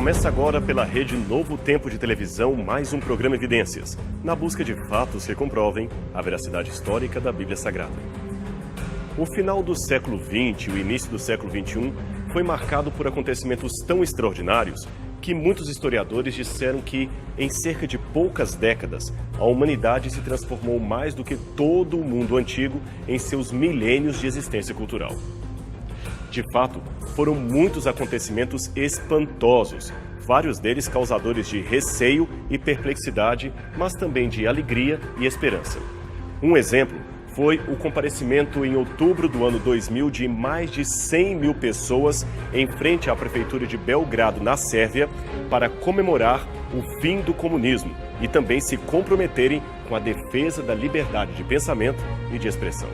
Começa agora pela rede Novo Tempo de Televisão mais um programa Evidências, na busca de fatos que comprovem a veracidade histórica da Bíblia Sagrada. O final do século XX e o início do século XXI foi marcado por acontecimentos tão extraordinários que muitos historiadores disseram que, em cerca de poucas décadas, a humanidade se transformou mais do que todo o mundo antigo em seus milênios de existência cultural. De fato, foram muitos acontecimentos espantosos, vários deles causadores de receio e perplexidade, mas também de alegria e esperança. Um exemplo foi o comparecimento em outubro do ano 2000 de mais de 100 mil pessoas em frente à prefeitura de Belgrado, na Sérvia, para comemorar o fim do comunismo e também se comprometerem com a defesa da liberdade de pensamento e de expressão.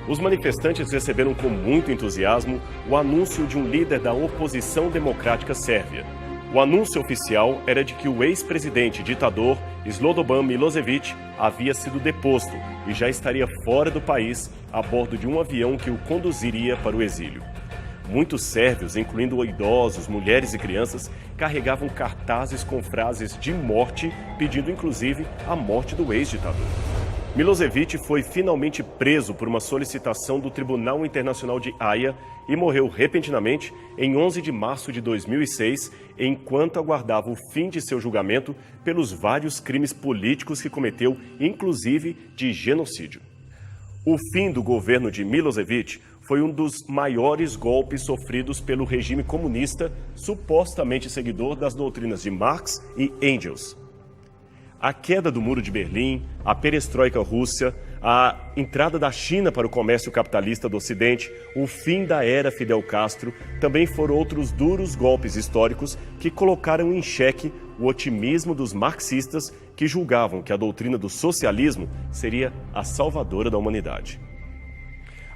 Os manifestantes receberam com muito entusiasmo o anúncio de um líder da oposição democrática sérvia. O anúncio oficial era de que o ex-presidente ditador Slobodan Milošević havia sido deposto e já estaria fora do país a bordo de um avião que o conduziria para o exílio. Muitos sérvios, incluindo idosos, mulheres e crianças, carregavam cartazes com frases de morte, pedindo inclusive a morte do ex-ditador. Milošević foi finalmente preso por uma solicitação do Tribunal Internacional de Haia e morreu repentinamente em 11 de março de 2006, enquanto aguardava o fim de seu julgamento pelos vários crimes políticos que cometeu, inclusive de genocídio. O fim do governo de Milošević foi um dos maiores golpes sofridos pelo regime comunista, supostamente seguidor das doutrinas de Marx e Engels. A queda do Muro de Berlim, a perestroika russa, a entrada da China para o comércio capitalista do Ocidente, o fim da era Fidel Castro, também foram outros duros golpes históricos que colocaram em xeque o otimismo dos marxistas que julgavam que a doutrina do socialismo seria a salvadora da humanidade.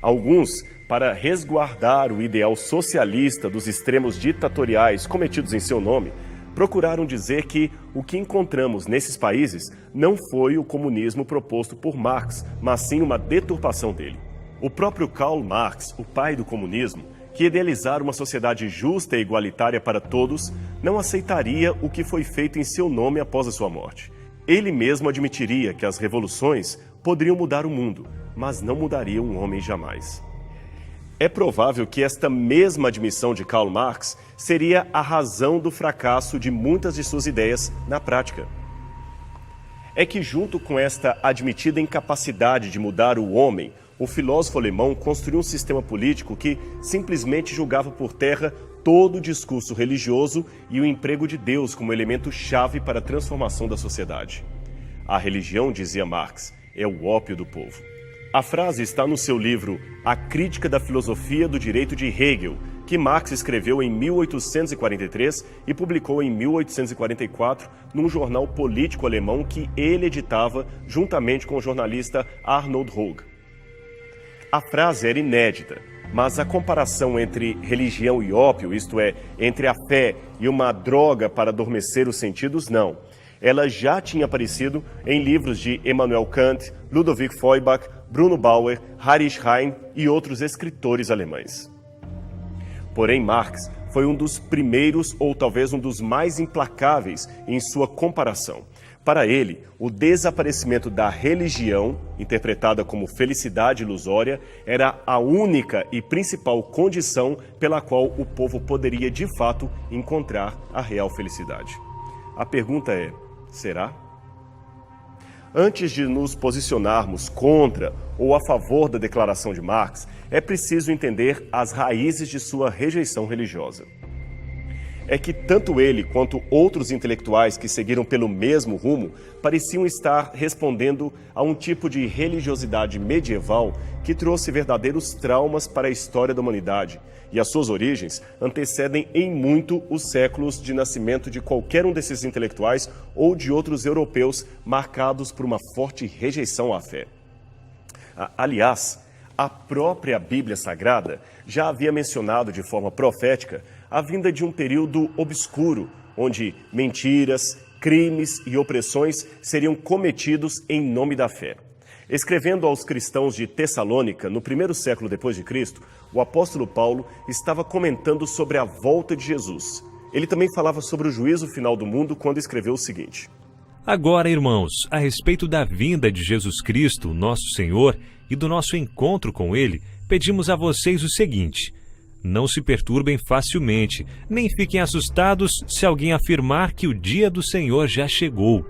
Alguns, para resguardar o ideal socialista dos extremos ditatoriais cometidos em seu nome, procuraram dizer que o que encontramos nesses países não foi o comunismo proposto por Marx, mas sim uma deturpação dele. O próprio Karl Marx, o pai do comunismo, que idealizara uma sociedade justa e igualitária para todos, não aceitaria o que foi feito em seu nome após a sua morte. Ele mesmo admitiria que as revoluções poderiam mudar o mundo, mas não mudariam um homem jamais. É provável que esta mesma admissão de Karl Marx seria a razão do fracasso de muitas de suas ideias na prática. É que, junto com esta admitida incapacidade de mudar o homem, o filósofo alemão construiu um sistema político que simplesmente julgava por terra todo o discurso religioso e o emprego de Deus como elemento-chave para a transformação da sociedade. A religião, dizia Marx, é o ópio do povo. A frase está no seu livro A Crítica da Filosofia do Direito de Hegel, que Marx escreveu em 1843 e publicou em 1844 num jornal político alemão que ele editava juntamente com o jornalista Arnold Roeg. A frase era inédita, mas a comparação entre religião e ópio, isto é, entre a fé e uma droga para adormecer os sentidos, não. Ela já tinha aparecido em livros de Immanuel Kant, Ludwig Feuerbach, Bruno Bauer, Heinrich Heine e outros escritores alemães. Porém, Marx foi um dos primeiros, ou talvez um dos mais implacáveis em sua comparação. Para ele, o desaparecimento da religião, interpretada como felicidade ilusória, era a única e principal condição pela qual o povo poderia, de fato, encontrar a real felicidade. A pergunta é: será? Antes de nos posicionarmos contra ou a favor da declaração de Marx, é preciso entender as raízes de sua rejeição religiosa. É que tanto ele quanto outros intelectuais que seguiram pelo mesmo rumo pareciam estar respondendo a um tipo de religiosidade medieval que trouxe verdadeiros traumas para a história da humanidade, e as suas origens antecedem em muito os séculos de nascimento de qualquer um desses intelectuais ou de outros europeus marcados por uma forte rejeição à fé. Aliás, a própria Bíblia Sagrada já havia mencionado de forma profética a vinda de um período obscuro, onde mentiras, crimes e opressões seriam cometidos em nome da fé. Escrevendo aos cristãos de Tessalônica, no primeiro século depois de Cristo, o apóstolo Paulo estava comentando sobre a volta de Jesus. Ele também falava sobre o juízo final do mundo quando escreveu o seguinte: Agora, irmãos, a respeito da vinda de Jesus Cristo, nosso Senhor, e do nosso encontro com Ele, pedimos a vocês o seguinte: não se perturbem facilmente, nem fiquem assustados se alguém afirmar que o dia do Senhor já chegou.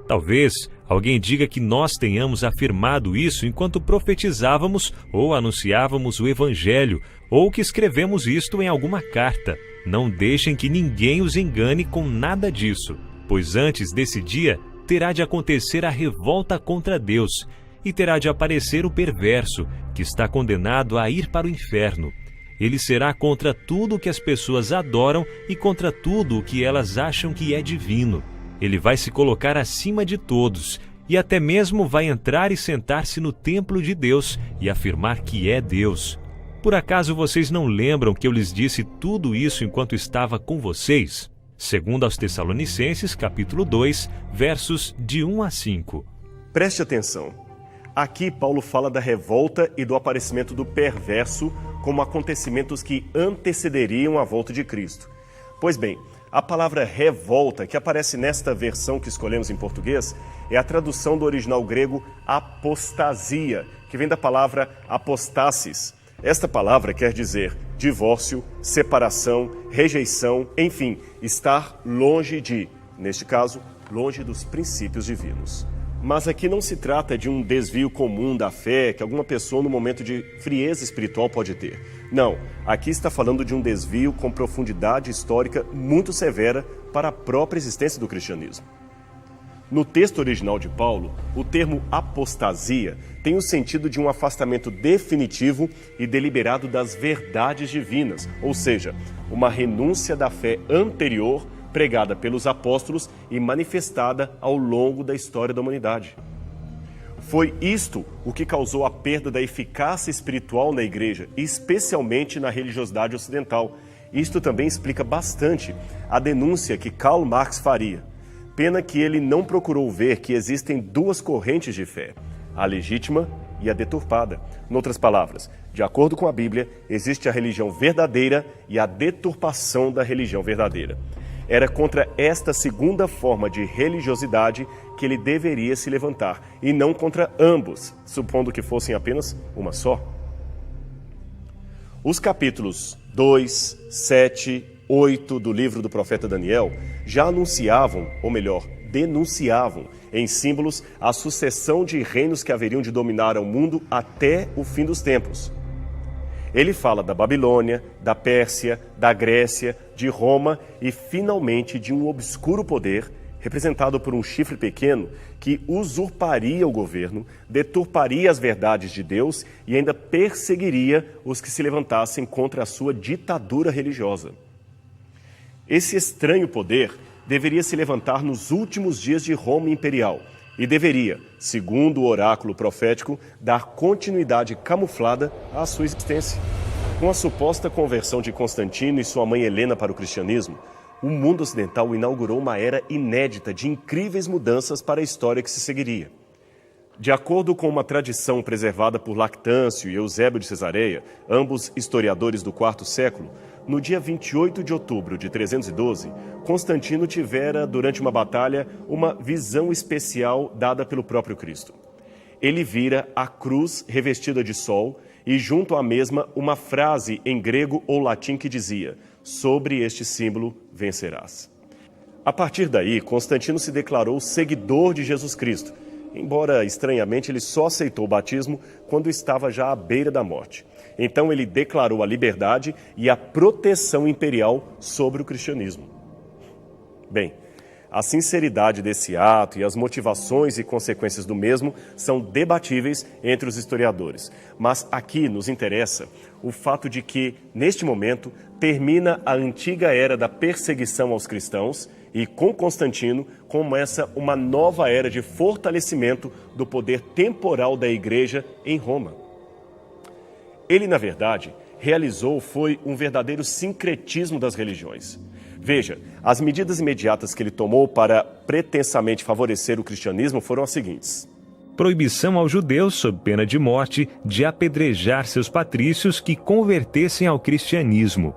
Talvez alguém diga que nós tenhamos afirmado isso enquanto profetizávamos ou anunciávamos o Evangelho, ou que escrevemos isto em alguma carta. Não deixem que ninguém os engane com nada disso, pois antes desse dia terá de acontecer a revolta contra Deus, e terá de aparecer o perverso, que está condenado a ir para o inferno. Ele será contra tudo o que as pessoas adoram e contra tudo o que elas acham que é divino. Ele vai se colocar acima de todos, e até mesmo vai entrar e sentar-se no templo de Deus e afirmar que é Deus. Por acaso vocês não lembram que eu lhes disse tudo isso enquanto estava com vocês? Segundo aos Tessalonicenses, capítulo 2, versos de 1 a 5. Preste atenção. Aqui Paulo fala da revolta e do aparecimento do perverso como acontecimentos que antecederiam a volta de Cristo. Pois bem, a palavra revolta, que aparece nesta versão que escolhemos em português, é a tradução do original grego apostasia, que vem da palavra apostasis. Esta palavra quer dizer divórcio, separação, rejeição, enfim, estar longe de, neste caso, longe dos princípios divinos. Mas aqui não se trata de um desvio comum da fé que alguma pessoa no momento de frieza espiritual pode ter. Não, aqui está falando de um desvio com profundidade histórica muito severa para a própria existência do cristianismo. No texto original de Paulo, o termo apostasia tem o sentido de um afastamento definitivo e deliberado das verdades divinas, ou seja, uma renúncia da fé anterior pregada pelos apóstolos e manifestada ao longo da história da humanidade. Foi isto o que causou a perda da eficácia espiritual na igreja, especialmente na religiosidade ocidental. Isto também explica bastante a denúncia que Karl Marx faria. Pena que ele não procurou ver que existem duas correntes de fé, a legítima e a deturpada. Em outras palavras, de acordo com a Bíblia, existe a religião verdadeira e a deturpação da religião verdadeira. Era contra esta segunda forma de religiosidade que ele deveria se levantar, e não contra ambos, supondo que fossem apenas uma só. Os capítulos 2, 7, 8 do livro do profeta Daniel já anunciavam, ou melhor, denunciavam, em símbolos, a sucessão de reinos que haveriam de dominar o mundo até o fim dos tempos. Ele fala da Babilônia, da Pérsia, da Grécia, de Roma e, finalmente, de um obscuro poder, representado por um chifre pequeno, que usurparia o governo, deturparia as verdades de Deus e ainda perseguiria os que se levantassem contra a sua ditadura religiosa. Esse estranho poder deveria se levantar nos últimos dias de Roma imperial e deveria, segundo o oráculo profético, dar continuidade camuflada à sua existência. Com a suposta conversão de Constantino e sua mãe Helena para o cristianismo, o mundo ocidental inaugurou uma era inédita de incríveis mudanças para a história que se seguiria. De acordo com uma tradição preservada por Lactâncio e Eusébio de Cesareia, ambos historiadores do IV século, no dia 28 de outubro de 312, Constantino tivera, durante uma batalha, uma visão especial dada pelo próprio Cristo. Ele vira a cruz revestida de sol e, junto à mesma, uma frase em grego ou latim que dizia: "Sobre este símbolo vencerás". A partir daí, Constantino se declarou seguidor de Jesus Cristo, embora, estranhamente, ele só aceitou o batismo quando estava já à beira da morte. Então ele declarou a liberdade e a proteção imperial sobre o cristianismo. Bem, a sinceridade desse ato e as motivações e consequências do mesmo são debatíveis entre os historiadores. Mas aqui nos interessa o fato de que, neste momento, termina a antiga era da perseguição aos cristãos e, com Constantino, começa uma nova era de fortalecimento do poder temporal da Igreja em Roma. Ele, na verdade, foi um verdadeiro sincretismo das religiões. Veja, as medidas imediatas que ele tomou para pretensamente favorecer o cristianismo foram as seguintes: proibição aos judeus, sob pena de morte, de apedrejar seus patrícios que convertessem ao cristianismo.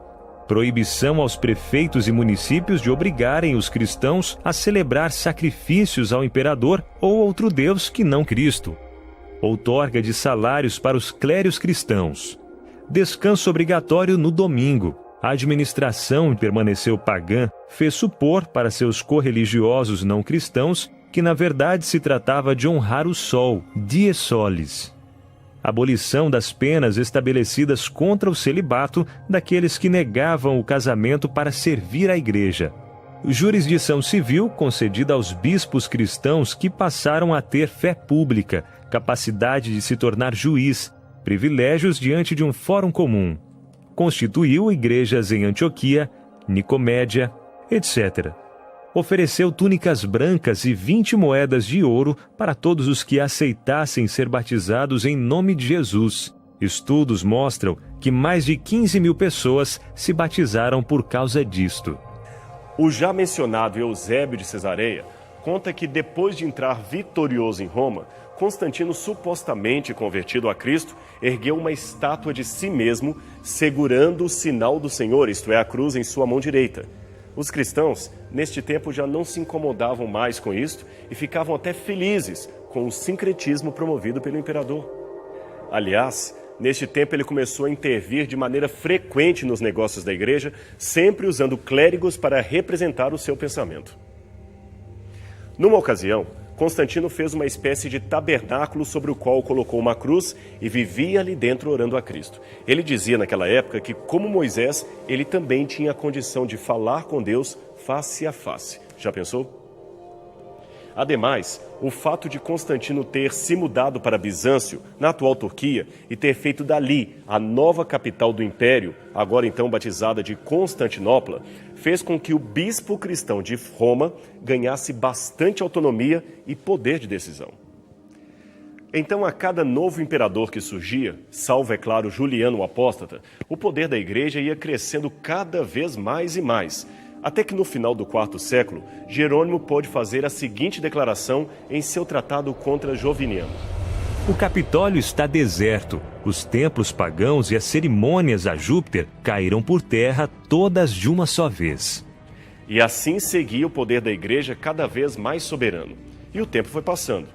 proibição aos prefeitos e municípios de obrigarem os cristãos a celebrar sacrifícios ao imperador ou outro deus que não Cristo. Outorga de salários para os clérigos cristãos. Descanso obrigatório no domingo. A administração permaneceu pagã, fez supor para seus correligiosos não cristãos que na verdade se tratava de honrar o sol, dies solis. Abolição das penas estabelecidas contra o celibato daqueles que negavam o casamento para servir à igreja. Jurisdição civil concedida aos bispos cristãos que passaram a ter fé pública, capacidade de se tornar juiz, privilégios diante de um fórum comum. Constituiu igrejas em Antioquia, Nicomédia, etc. Ofereceu túnicas brancas e 20 moedas de ouro para todos os que aceitassem ser batizados em nome de Jesus. Estudos mostram que mais de 15 mil pessoas se batizaram por causa disto. O já mencionado Eusébio de Cesareia conta que depois de entrar vitorioso em Roma, Constantino, supostamente convertido a Cristo, ergueu uma estátua de si mesmo, segurando o sinal do Senhor, isto é, a cruz, em sua mão direita. Os cristãos, neste tempo, já não se incomodavam mais com isto e ficavam até felizes com o sincretismo promovido pelo imperador. Aliás, neste tempo ele começou a intervir de maneira frequente nos negócios da igreja, sempre usando clérigos para representar o seu pensamento. Numa ocasião, Constantino fez uma espécie de tabernáculo sobre o qual colocou uma cruz e vivia ali dentro orando a Cristo. Ele dizia naquela época que, como Moisés, ele também tinha a condição de falar com Deus face a face. Já pensou? Ademais, o fato de Constantino ter se mudado para Bizâncio, na atual Turquia, e ter feito dali a nova capital do Império, agora então batizada de Constantinopla, fez com que o bispo cristão de Roma ganhasse bastante autonomia e poder de decisão. Então, a cada novo imperador que surgia, salvo, é claro, Juliano o Apóstata, o poder da igreja ia crescendo cada vez mais e mais, até que no final do IV século, Jerônimo pôde fazer a seguinte declaração em seu tratado contra Joviniano. O Capitólio está deserto, os templos pagãos e as cerimônias a Júpiter caíram por terra todas de uma só vez. E assim seguia o poder da igreja cada vez mais soberano. E o tempo foi passando.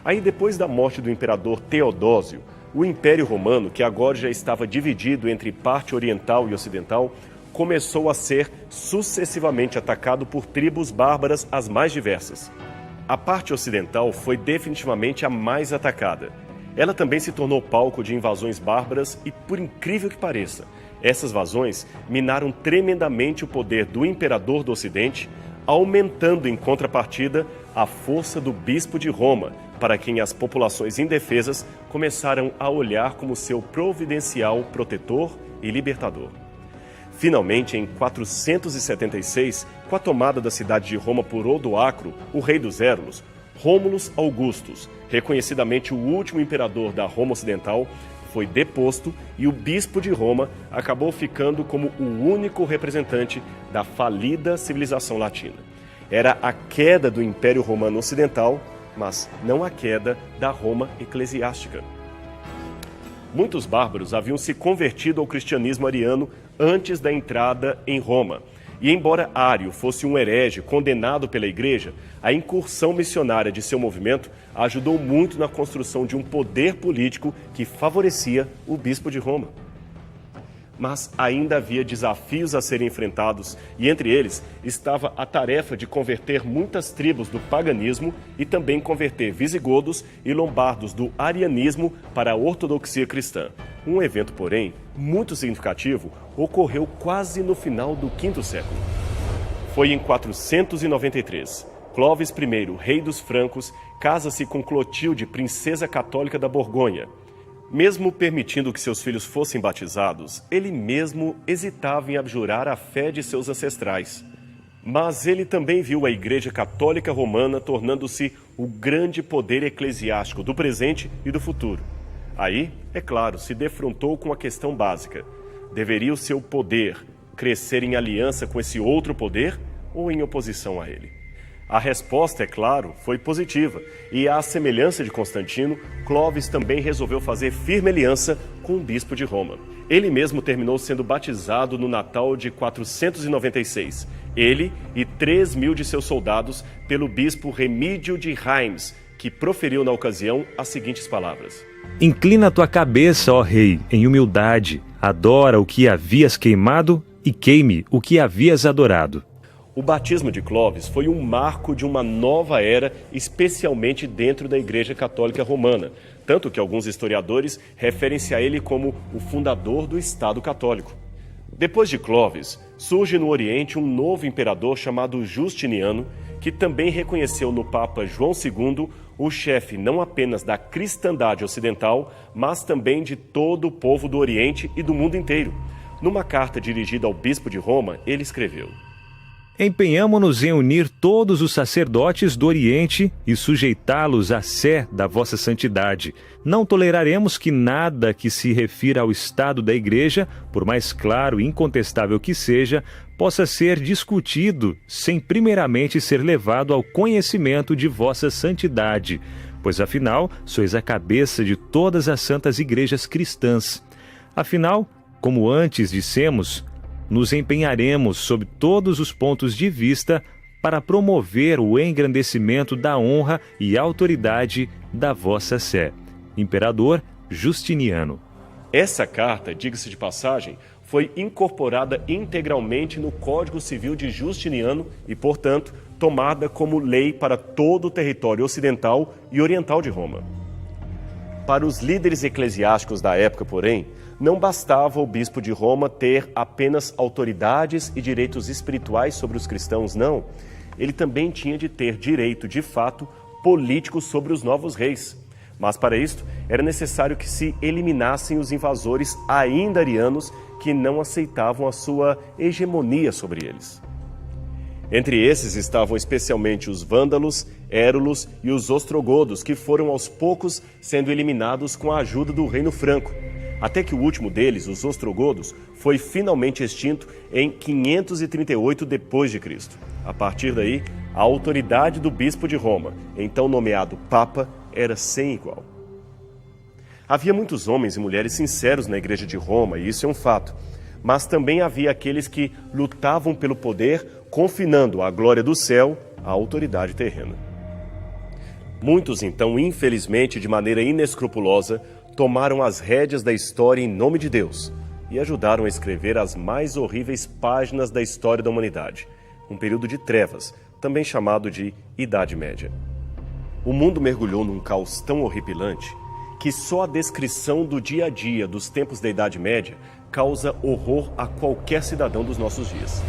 Aí, depois da morte do imperador Teodósio, o Império Romano, que agora já estava dividido entre parte oriental e ocidental, começou a ser sucessivamente atacado por tribos bárbaras as mais diversas. A parte ocidental foi definitivamente a mais atacada. Ela também se tornou palco de invasões bárbaras e, por incrível que pareça, essas invasões minaram tremendamente o poder do imperador do Ocidente, aumentando em contrapartida a força do bispo de Roma, para quem as populações indefesas começaram a olhar como seu providencial protetor e libertador. Finalmente, em 476, com a tomada da cidade de Roma por Odoacro, o rei dos Érulos, Rômulus Augustus, reconhecidamente o último imperador da Roma Ocidental, foi deposto e o bispo de Roma acabou ficando como o único representante da falida civilização latina. Era a queda do Império Romano Ocidental, mas não a queda da Roma eclesiástica. Muitos bárbaros haviam se convertido ao cristianismo ariano antes da entrada em Roma. E embora Ário fosse um herege condenado pela igreja, a incursão missionária de seu movimento ajudou muito na construção de um poder político que favorecia o bispo de Roma. Mas ainda havia desafios a serem enfrentados, e entre eles estava a tarefa de converter muitas tribos do paganismo e também converter visigodos e lombardos do arianismo para a ortodoxia cristã. Um evento, porém, muito significativo, ocorreu quase no final do V século. Foi em 493. Clovis I, rei dos francos, casa-se com Clotilde, princesa católica da Borgonha. Mesmo permitindo que seus filhos fossem batizados, ele mesmo hesitava em abjurar a fé de seus ancestrais. Mas ele também viu a Igreja Católica Romana tornando-se o grande poder eclesiástico do presente e do futuro. Aí, é claro, se defrontou com a questão básica. Deveria o seu poder crescer em aliança com esse outro poder ou em oposição a ele? A resposta, é claro, foi positiva, e à semelhança de Constantino, Clovis também resolveu fazer firme aliança com o bispo de Roma. Ele mesmo terminou sendo batizado no Natal de 496, ele e 3.000 de seus soldados, pelo bispo Remídio de Reims, que proferiu na ocasião as seguintes palavras: Inclina tua cabeça, ó rei, em humildade, adora o que havias queimado e queime o que havias adorado. O batismo de Clovis foi um marco de uma nova era, especialmente dentro da Igreja Católica Romana, tanto que alguns historiadores referem-se a ele como o fundador do Estado Católico. Depois de Clovis, surge no Oriente um novo imperador chamado Justiniano, que também reconheceu no Papa João II o chefe não apenas da cristandade ocidental, mas também de todo o povo do Oriente e do mundo inteiro. Numa carta dirigida ao bispo de Roma, ele escreveu: Empenhamo-nos em unir todos os sacerdotes do Oriente e sujeitá-los à sé da vossa santidade. Não toleraremos que nada que se refira ao estado da Igreja, por mais claro e incontestável que seja, possa ser discutido sem primeiramente ser levado ao conhecimento de vossa santidade, pois afinal sois a cabeça de todas as santas igrejas cristãs. Afinal, como antes dissemos, nos empenharemos sob todos os pontos de vista para promover o engrandecimento da honra e autoridade da vossa sé. Imperador Justiniano. Essa carta, diga-se de passagem, foi incorporada integralmente no Código Civil de Justiniano e, portanto, tomada como lei para todo o território ocidental e oriental de Roma. Para os líderes eclesiásticos da época, porém, não bastava o bispo de Roma ter apenas autoridades e direitos espirituais sobre os cristãos, não. Ele também tinha de ter direito, de fato, político sobre os novos reis. Mas para isto, era necessário que se eliminassem os invasores ainda arianos que não aceitavam a sua hegemonia sobre eles. Entre esses estavam especialmente os vândalos, érulos e os ostrogodos, que foram aos poucos sendo eliminados com a ajuda do reino franco, até que o último deles, os ostrogodos, foi finalmente extinto em 538 d.C. A partir daí, a autoridade do bispo de Roma, então nomeado Papa, era sem igual. Havia muitos homens e mulheres sinceros na Igreja de Roma, e isso é um fato, mas também havia aqueles que lutavam pelo poder, confinando a glória do céu à autoridade terrena. Muitos, então, infelizmente, de maneira inescrupulosa, tomaram as rédeas da história em nome de Deus e ajudaram a escrever as mais horríveis páginas da história da humanidade, um período de trevas, também chamado de Idade Média. O mundo mergulhou num caos tão horripilante que só a descrição do dia a dia dos tempos da Idade Média causa horror a qualquer cidadão dos nossos dias.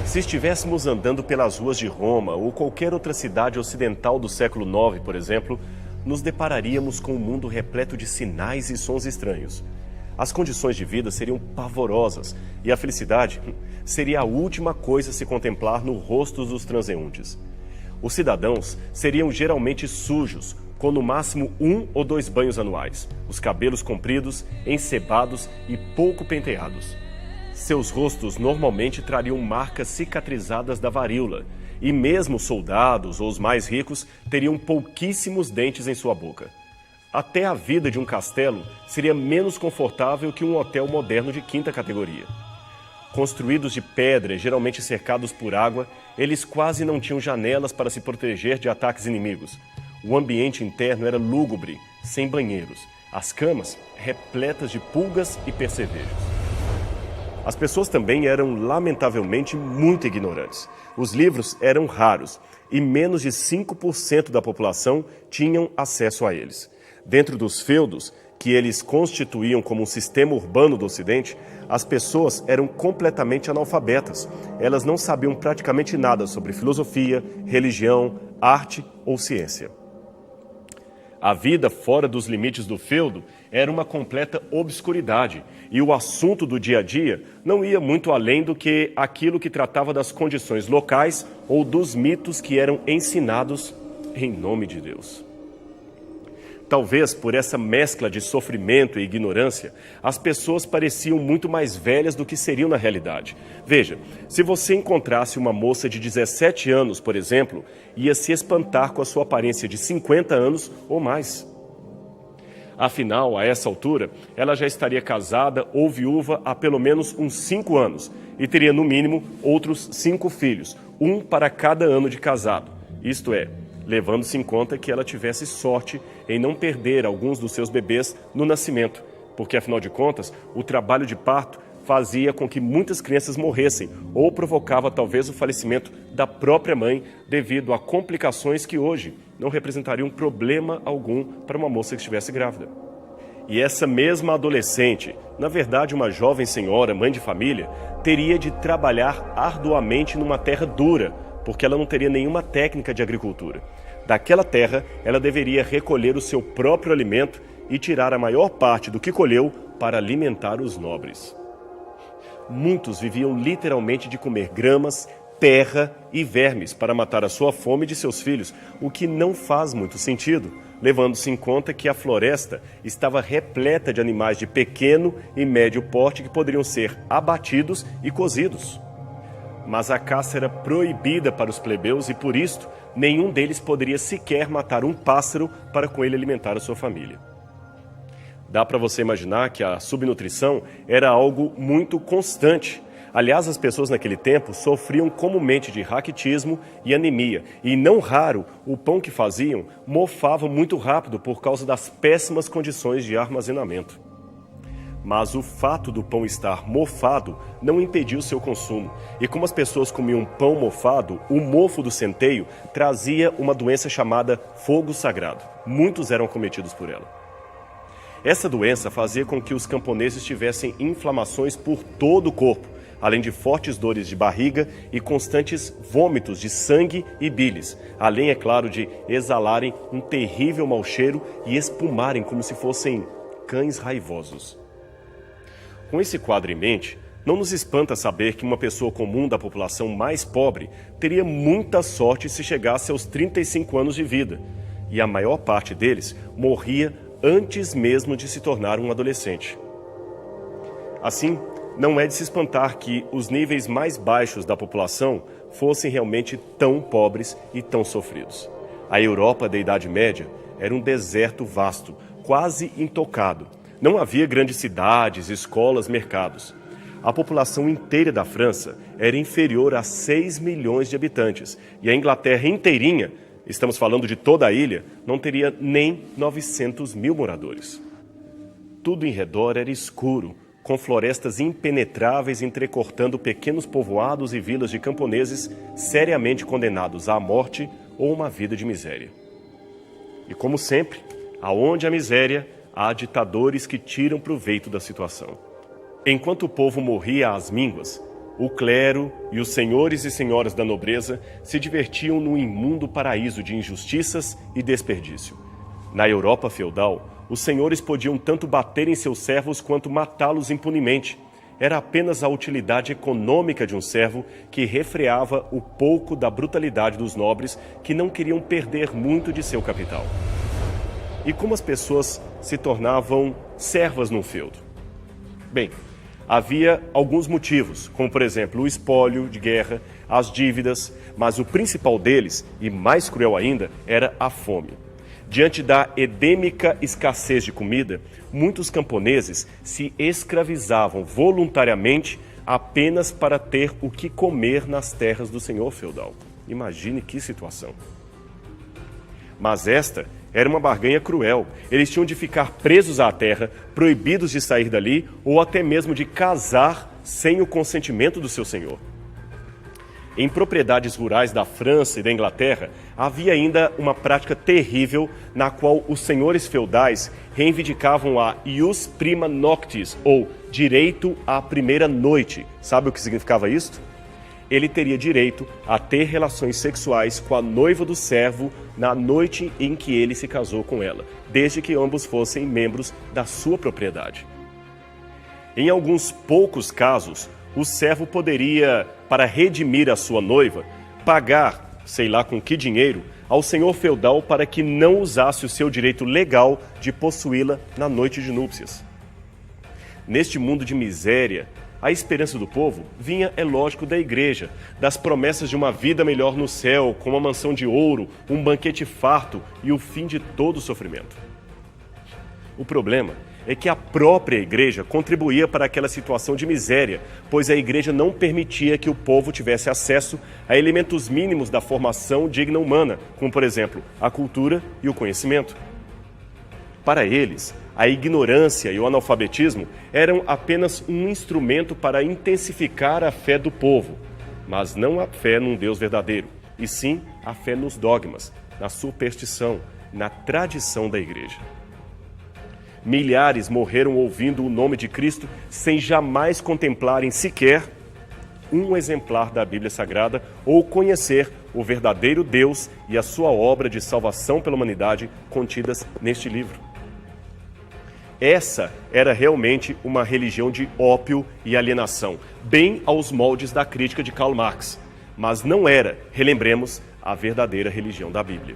Se estivéssemos andando pelas ruas de Roma ou qualquer outra cidade ocidental do século IX, por exemplo, nos depararíamos com um mundo repleto de sinais e sons estranhos. As condições de vida seriam pavorosas e a felicidade seria a última coisa a se contemplar no rosto dos transeuntes. Os cidadãos seriam geralmente sujos, com no máximo 1 ou 2 banhos anuais, os cabelos compridos, ensebados e pouco penteados. Seus rostos normalmente trariam marcas cicatrizadas da varíola, e mesmo soldados ou os mais ricos teriam pouquíssimos dentes em sua boca. Até a vida de um castelo seria menos confortável que um hotel moderno de 5ª categoria. Construídos de pedra e geralmente cercados por água, eles quase não tinham janelas para se proteger de ataques inimigos. O ambiente interno era lúgubre, sem banheiros. As camas repletas de pulgas e percevejos. As pessoas também eram, lamentavelmente, muito ignorantes. Os livros eram raros e menos de 5% da população tinham acesso a eles. Dentro dos feudos, que eles constituíam como um sistema urbano do Ocidente, as pessoas eram completamente analfabetas. Elas não sabiam praticamente nada sobre filosofia, religião, arte ou ciência. A vida fora dos limites do feudo era uma completa obscuridade e o assunto do dia a dia não ia muito além do que aquilo que tratava das condições locais ou dos mitos que eram ensinados em nome de Deus. Talvez por essa mescla de sofrimento e ignorância, as pessoas pareciam muito mais velhas do que seriam na realidade. Veja, se você encontrasse uma moça de 17 anos, por exemplo, ia se espantar com a sua aparência de 50 anos ou mais. Afinal, a essa altura, ela já estaria casada ou viúva há pelo menos uns 5 anos e teria, no mínimo, outros 5 filhos, um para cada ano de casado. Isto é, levando-se em conta que ela tivesse sorte em não perder alguns dos seus bebês no nascimento, porque, afinal de contas, o trabalho de parto fazia com que muitas crianças morressem ou provocava talvez o falecimento da própria mãe devido a complicações que hoje não representariam problema algum para uma moça que estivesse grávida. E essa mesma adolescente, na verdade uma jovem senhora, mãe de família, teria de trabalhar arduamente numa terra dura, porque ela não teria nenhuma técnica de agricultura. Daquela terra, ela deveria recolher o seu próprio alimento e tirar a maior parte do que colheu para alimentar os nobres. Muitos viviam literalmente de comer gramas, terra e vermes para matar a sua fome de seus filhos, o que não faz muito sentido, levando-se em conta que a floresta estava repleta de animais de pequeno e médio porte que poderiam ser abatidos e cozidos. Mas a caça era proibida para os plebeus e, por isto, nenhum deles poderia sequer matar um pássaro para com ele alimentar a sua família. Dá para você imaginar que a subnutrição era algo muito constante. Aliás, as pessoas naquele tempo sofriam comumente de raquitismo e anemia, e não raro o pão que faziam mofava muito rápido por causa das péssimas condições de armazenamento. Mas o fato do pão estar mofado não impediu seu consumo. E como as pessoas comiam pão mofado, o mofo do centeio trazia uma doença chamada fogo sagrado. Muitos eram cometidos por ela. Essa doença fazia com que os camponeses tivessem inflamações por todo o corpo, além de fortes dores de barriga e constantes vômitos de sangue e bilis, além, é claro, de exalarem um terrível mau cheiro e espumarem como se fossem cães raivosos. Com esse quadro em mente, não nos espanta saber que uma pessoa comum da população mais pobre teria muita sorte se chegasse aos 35 anos de vida, e a maior parte deles morria antes mesmo de se tornar um adolescente. Assim, não é de se espantar que os níveis mais baixos da população fossem realmente tão pobres e tão sofridos. A Europa da Idade Média era um deserto vasto, quase intocado. Não havia grandes cidades, escolas, mercados. A população inteira da França era inferior a 6 milhões de habitantes, e a Inglaterra inteirinha, estamos falando de toda a ilha, não teria nem 900 mil moradores. Tudo em redor era escuro, com florestas impenetráveis entrecortando pequenos povoados e vilas de camponeses seriamente condenados à morte ou uma vida de miséria. E como sempre, aonde há miséria, há ditadores que tiram proveito da situação. Enquanto o povo morria às mínguas, o clero e os senhores e senhoras da nobreza se divertiam num imundo paraíso de injustiças e desperdício. Na Europa feudal, os senhores podiam tanto bater em seus servos quanto matá-los impunemente. Era apenas a utilidade econômica de um servo que refreava o pouco da brutalidade dos nobres que não queriam perder muito de seu capital. E como as pessoas se tornavam servas num feudo? Bem, havia alguns motivos, como por exemplo o espólio de guerra, as dívidas, mas o principal deles, e mais cruel ainda, era a fome. Diante da endêmica escassez de comida, muitos camponeses se escravizavam voluntariamente apenas para ter o que comer nas terras do senhor feudal. Imagine que situação. Mas esta era uma barganha cruel. Eles tinham de ficar presos à terra, proibidos de sair dali ou até mesmo de casar sem o consentimento do seu senhor. Em propriedades rurais da França e da Inglaterra, havia ainda uma prática terrível na qual os senhores feudais reivindicavam a ius prima noctis, ou direito à primeira noite. Sabe o que significava isto? Ele teria direito a ter relações sexuais com a noiva do servo na noite em que ele se casou com ela, desde que ambos fossem membros da sua propriedade. Em alguns poucos casos, o servo poderia, para redimir a sua noiva, pagar, sei lá com que dinheiro, ao senhor feudal para que não usasse o seu direito legal de possuí-la na noite de núpcias. Neste mundo de miséria, a esperança do povo vinha, é lógico, da igreja, das promessas de uma vida melhor no céu, com uma mansão de ouro, um banquete farto e o fim de todo sofrimento. O problema é que a própria igreja contribuía para aquela situação de miséria, pois a igreja não permitia que o povo tivesse acesso a elementos mínimos da formação digna humana, como, por exemplo, a cultura e o conhecimento. Para eles, a ignorância e o analfabetismo eram apenas um instrumento para intensificar a fé do povo, mas não a fé num Deus verdadeiro, e sim a fé nos dogmas, na superstição, na tradição da igreja. Milhares morreram ouvindo o nome de Cristo sem jamais contemplarem sequer um exemplar da Bíblia Sagrada ou conhecer o verdadeiro Deus e a sua obra de salvação pela humanidade contidas neste livro. Essa era realmente uma religião de ópio e alienação, bem aos moldes da crítica de Karl Marx, mas não era, relembremos, a verdadeira religião da Bíblia.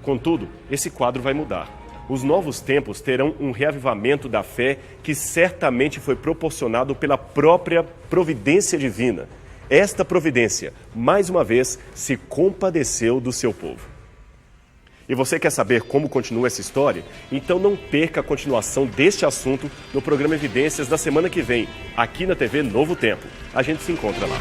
Contudo, esse quadro vai mudar. Os novos tempos terão um reavivamento da fé que certamente foi proporcionado pela própria providência divina. Esta providência, mais uma vez, se compadeceu do seu povo. E você quer saber como continua essa história? Então não perca a continuação deste assunto no programa Evidências da semana que vem, aqui na TV Novo Tempo. A gente se encontra lá.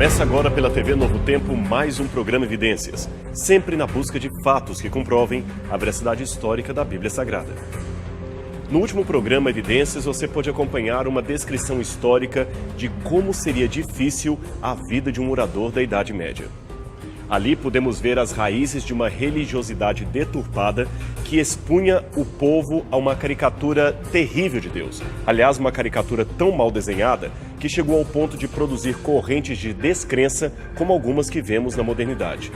Começa agora pela TV Novo Tempo mais um programa Evidências, sempre na busca de fatos que comprovem a veracidade histórica da Bíblia Sagrada. No último programa Evidências, você pode acompanhar uma descrição histórica de como seria difícil a vida de um orador da Idade Média. Ali podemos ver as raízes de uma religiosidade deturpada que expunha o povo a uma caricatura terrível de Deus. Aliás, uma caricatura tão mal desenhada que chegou ao ponto de produzir correntes de descrença como algumas que vemos na modernidade.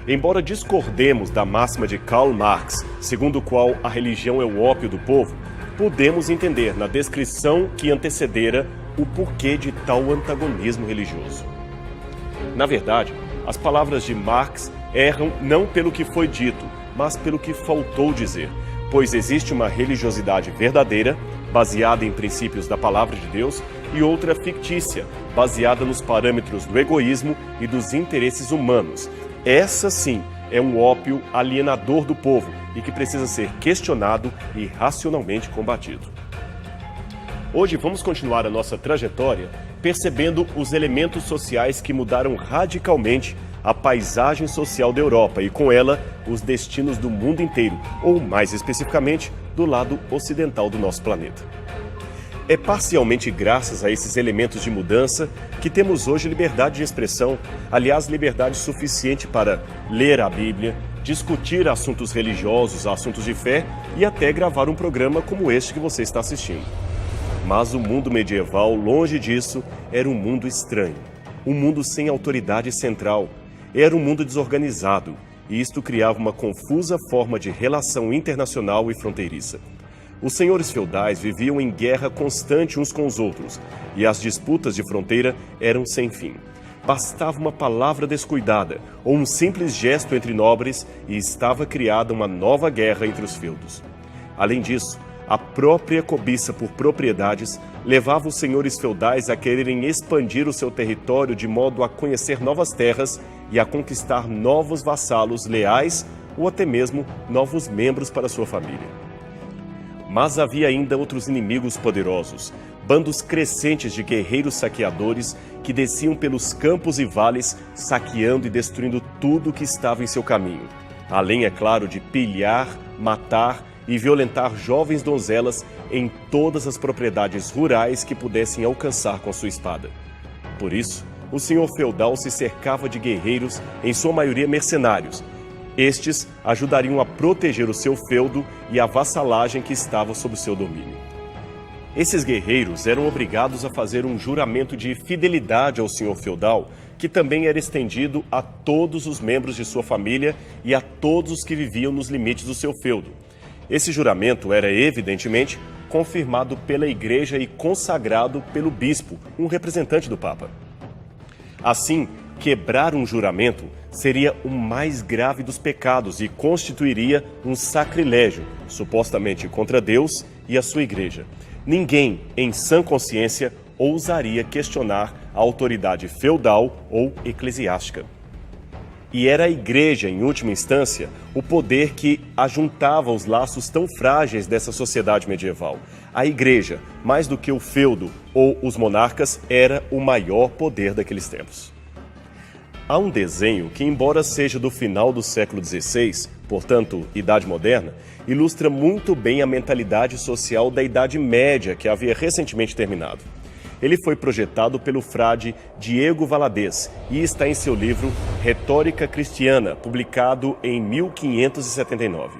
Embora discordemos da máxima de Karl Marx, segundo o qual a religião é o ópio do povo, podemos entender na descrição que antecedera o porquê de tal antagonismo religioso. Na verdade, as palavras de Marx erram não pelo que foi dito, mas pelo que faltou dizer, pois existe uma religiosidade verdadeira, baseada em princípios da palavra de Deus, e outra fictícia, baseada nos parâmetros do egoísmo e dos interesses humanos. Essa sim é um ópio alienador do povo e que precisa ser questionado e racionalmente combatido. Hoje vamos continuar a nossa trajetória percebendo os elementos sociais que mudaram radicalmente a paisagem social da Europa e, com ela, os destinos do mundo inteiro, ou mais especificamente, do lado ocidental do nosso planeta. É parcialmente graças a esses elementos de mudança que temos hoje liberdade de expressão, aliás, liberdade suficiente para ler a Bíblia, discutir assuntos religiosos, assuntos de fé e até gravar um programa como este que você está assistindo. Mas o mundo medieval, longe disso, era um mundo estranho, um mundo sem autoridade central, era um mundo desorganizado, e isto criava uma confusa forma de relação internacional e fronteiriça. Os senhores feudais viviam em guerra constante uns com os outros, e as disputas de fronteira eram sem fim. Bastava uma palavra descuidada, ou um simples gesto entre nobres, e estava criada uma nova guerra entre os feudos. Além disso, a própria cobiça por propriedades levava os senhores feudais a quererem expandir o seu território de modo a conhecer novas terras e a conquistar novos vassalos leais ou até mesmo novos membros para sua família. Mas havia ainda outros inimigos poderosos, bandos crescentes de guerreiros saqueadores que desciam pelos campos e vales, saqueando e destruindo tudo que estava em seu caminho. Além, é claro, de pilhar, matar e violentar jovens donzelas em todas as propriedades rurais que pudessem alcançar com sua espada. Por isso, o senhor feudal se cercava de guerreiros, em sua maioria mercenários. Estes ajudariam a proteger o seu feudo e a vassalagem que estava sob o seu domínio. Esses guerreiros eram obrigados a fazer um juramento de fidelidade ao senhor feudal, que também era estendido a todos os membros de sua família e a todos os que viviam nos limites do seu feudo. Esse juramento era, evidentemente, confirmado pela Igreja e consagrado pelo bispo, um representante do Papa. Assim, quebrar um juramento seria o mais grave dos pecados e constituiria um sacrilégio, supostamente contra Deus e a sua Igreja. Ninguém, em sã consciência, ousaria questionar a autoridade feudal ou eclesiástica. E era a Igreja, em última instância, o poder que ajuntava os laços tão frágeis dessa sociedade medieval. A Igreja, mais do que o feudo ou os monarcas, era o maior poder daqueles tempos. Há um desenho que, embora seja do final do século XVI, portanto, Idade Moderna, ilustra muito bem a mentalidade social da Idade Média, que havia recentemente terminado. Ele foi projetado pelo frade Diego Valadez e está em seu livro Retórica Cristiana, publicado em 1579.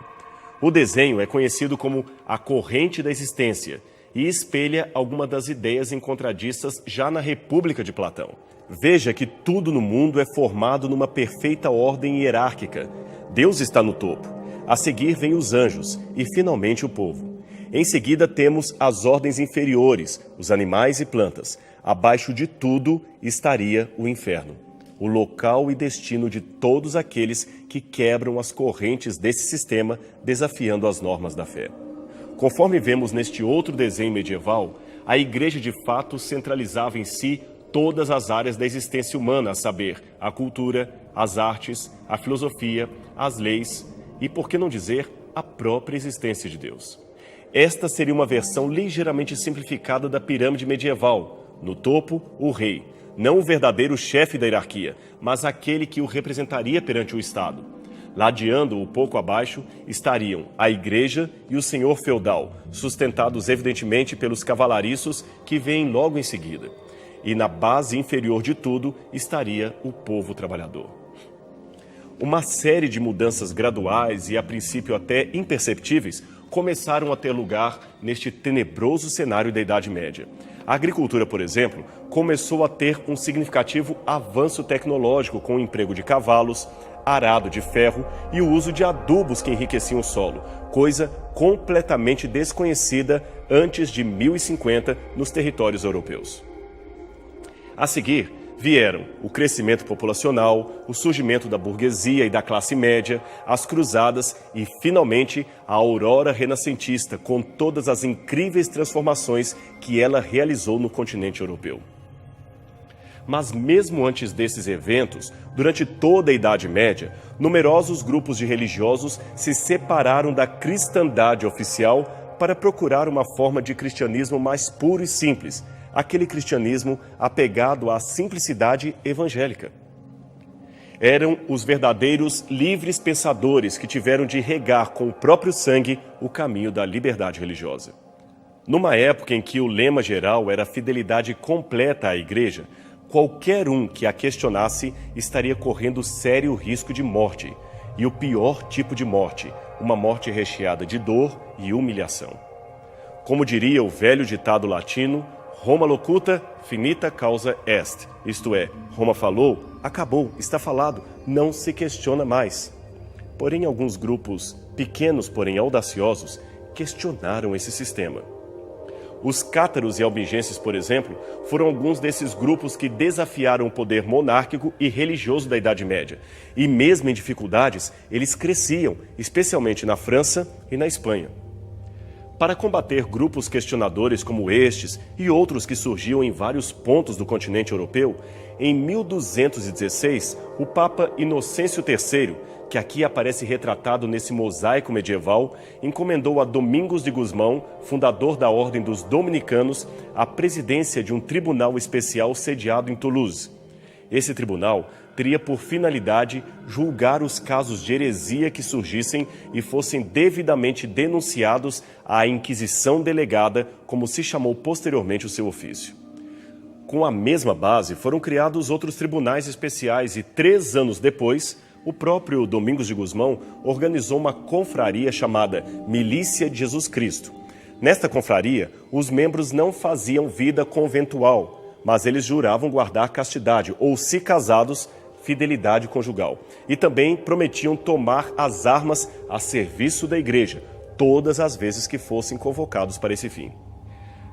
O desenho é conhecido como A Corrente da Existência e espelha algumas das ideias encontradistas já na República de Platão. Veja que tudo no mundo é formado numa perfeita ordem hierárquica. Deus está no topo. A seguir vêm os anjos e, finalmente, o povo. Em seguida, temos as ordens inferiores, os animais e plantas. Abaixo de tudo estaria o inferno, o local e destino de todos aqueles que quebram as correntes desse sistema, desafiando as normas da fé. Conforme vemos neste outro desenho medieval, a Igreja de fato centralizava em si todas as áreas da existência humana, a saber, a cultura, as artes, a filosofia, as leis e, por que não dizer, a própria existência de Deus. Esta seria uma versão ligeiramente simplificada da pirâmide medieval. No topo, o rei, não o verdadeiro chefe da hierarquia, mas aquele que o representaria perante o Estado. Ladeando um pouco abaixo estariam a igreja e o senhor feudal, sustentados evidentemente pelos cavalariços que vêm logo em seguida. E na base inferior de tudo estaria o povo trabalhador. Uma série de mudanças graduais e a princípio até imperceptíveis começaram a ter lugar neste tenebroso cenário da Idade Média. A agricultura, por exemplo, começou a ter um significativo avanço tecnológico com o emprego de cavalos, arado de ferro e o uso de adubos que enriqueciam o solo, coisa completamente desconhecida antes de 1050 nos territórios europeus. A seguir, vieram o crescimento populacional, o surgimento da burguesia e da classe média, as cruzadas e, finalmente, a aurora renascentista, com todas as incríveis transformações que ela realizou no continente europeu. Mas mesmo antes desses eventos, durante toda a Idade Média, numerosos grupos de religiosos se separaram da cristandade oficial para procurar uma forma de cristianismo mais puro e simples, aquele cristianismo apegado à simplicidade evangélica. Eram os verdadeiros livres pensadores que tiveram de regar com o próprio sangue o caminho da liberdade religiosa. Numa época em que o lema geral era a fidelidade completa à Igreja, qualquer um que a questionasse estaria correndo sério risco de morte, e o pior tipo de morte, uma morte recheada de dor e humilhação. Como diria o velho ditado latino, Roma locuta, finita causa est. Isto é, Roma falou, acabou, está falado, não se questiona mais. Porém, alguns grupos, pequenos porém audaciosos, questionaram esse sistema. Os cátaros e albigenses, por exemplo, foram alguns desses grupos que desafiaram o poder monárquico e religioso da Idade Média. E mesmo em dificuldades, eles cresciam, especialmente na França e na Espanha. Para combater grupos questionadores como estes e outros que surgiam em vários pontos do continente europeu, em 1216, o Papa Inocêncio III, que aqui aparece retratado nesse mosaico medieval, encomendou a Domingos de Gusmão, fundador da Ordem dos Dominicanos, a presidência de um tribunal especial sediado em Toulouse. Esse tribunal teria por finalidade julgar os casos de heresia que surgissem e fossem devidamente denunciados à Inquisição Delegada, como se chamou posteriormente o seu ofício. Com a mesma base, foram criados outros tribunais especiais e, 3 anos depois, o próprio Domingos de Gusmão organizou uma confraria chamada Milícia de Jesus Cristo. Nesta confraria, os membros não faziam vida conventual, mas eles juravam guardar castidade, ou, se casados, fidelidade conjugal. E também prometiam tomar as armas a serviço da igreja, todas as vezes que fossem convocados para esse fim.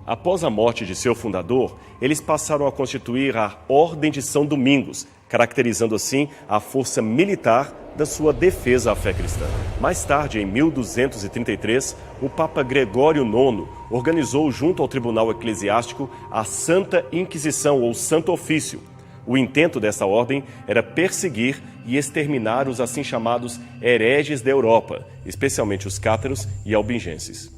Após a morte de seu fundador, eles passaram a constituir a Ordem de São Domingos, caracterizando assim a força militar da sua defesa à fé cristã. Mais tarde, em 1233, o Papa Gregório IX organizou junto ao Tribunal Eclesiástico a Santa Inquisição, ou Santo Ofício. O intento dessa ordem era perseguir e exterminar os assim chamados hereges da Europa, especialmente os cátaros e albingenses.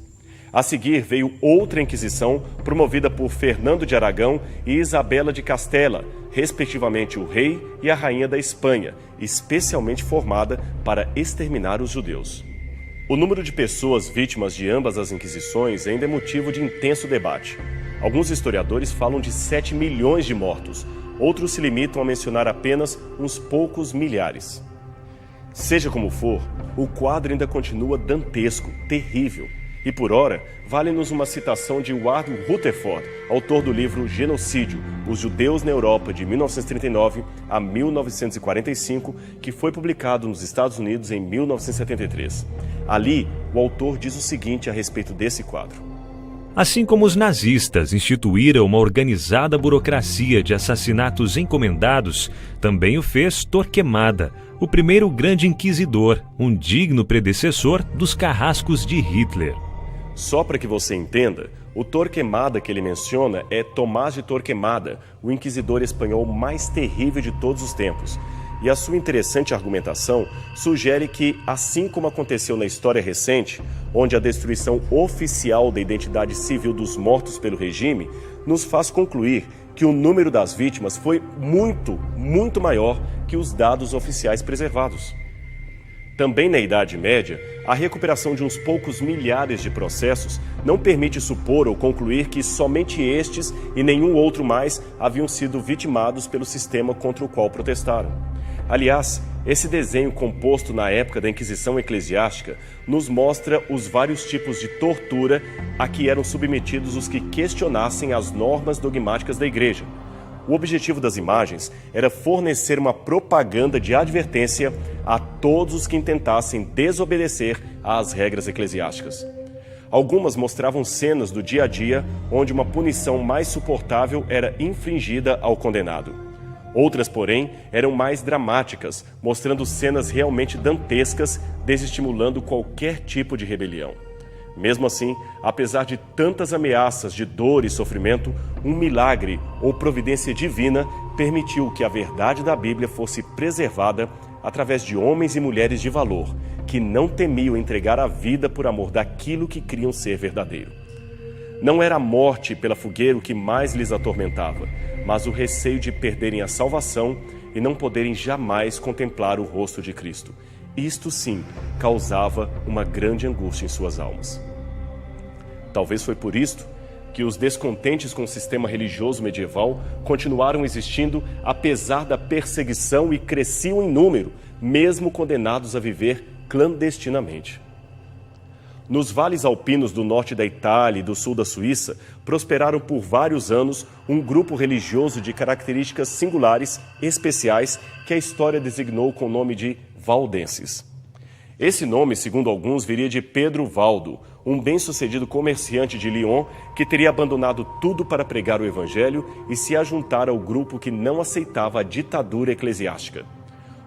A seguir veio outra Inquisição, promovida por Fernando de Aragão e Isabela de Castela, respectivamente o rei e a rainha da Espanha, especialmente formada para exterminar os judeus. O número de pessoas vítimas de ambas as Inquisições ainda é motivo de intenso debate. Alguns historiadores falam de 7 milhões de mortos, outros se limitam a mencionar apenas uns poucos milhares. Seja como for, o quadro ainda continua dantesco, terrível. E por ora, vale-nos uma citação de Ward Rutherford, autor do livro Genocídio, Os Judeus na Europa, de 1939 a 1945, que foi publicado nos Estados Unidos em 1973. Ali, o autor diz o seguinte a respeito desse quadro. Assim como os nazistas instituíram uma organizada burocracia de assassinatos encomendados, também o fez Torquemada, o primeiro grande inquisidor, um digno predecessor dos carrascos de Hitler. Só para que você entenda, o Torquemada que ele menciona é Tomás de Torquemada, o inquisidor espanhol mais terrível de todos os tempos. E a sua interessante argumentação sugere que, assim como aconteceu na história recente, onde a destruição oficial da identidade civil dos mortos pelo regime nos faz concluir que o número das vítimas foi muito maior que os dados oficiais preservados. Também na Idade Média, a recuperação de uns poucos milhares de processos não permite supor ou concluir que somente estes e nenhum outro mais haviam sido vitimados pelo sistema contra o qual protestaram. Aliás, esse desenho composto na época da Inquisição Eclesiástica nos mostra os vários tipos de tortura a que eram submetidos os que questionassem as normas dogmáticas da Igreja. O objetivo das imagens era fornecer uma propaganda de advertência a todos os que intentassem desobedecer às regras eclesiásticas. Algumas mostravam cenas do dia a dia onde uma punição mais suportável era infligida ao condenado. Outras, porém, eram mais dramáticas, mostrando cenas realmente dantescas, desestimulando qualquer tipo de rebelião. Mesmo assim, apesar de tantas ameaças de dor e sofrimento, um milagre ou providência divina permitiu que a verdade da Bíblia fosse preservada através de homens e mulheres de valor, que não temiam entregar a vida por amor daquilo que criam ser verdadeiro. Não era a morte pela fogueira o que mais lhes atormentava, mas o receio de perderem a salvação e não poderem jamais contemplar o rosto de Cristo. Isto sim causava uma grande angústia em suas almas. Talvez foi por isto que os descontentes com o sistema religioso medieval continuaram existindo apesar da perseguição e cresciam em número, mesmo condenados a viver clandestinamente. Nos vales alpinos do norte da Itália e do sul da Suíça, prosperaram por vários anos um grupo religioso de características singulares, especiais, que a história designou com o nome de valdenses. Esse nome, segundo alguns, viria de Pedro Valdo, um bem-sucedido comerciante de Lyon que teria abandonado tudo para pregar o evangelho e se ajuntar ao grupo que não aceitava a ditadura eclesiástica.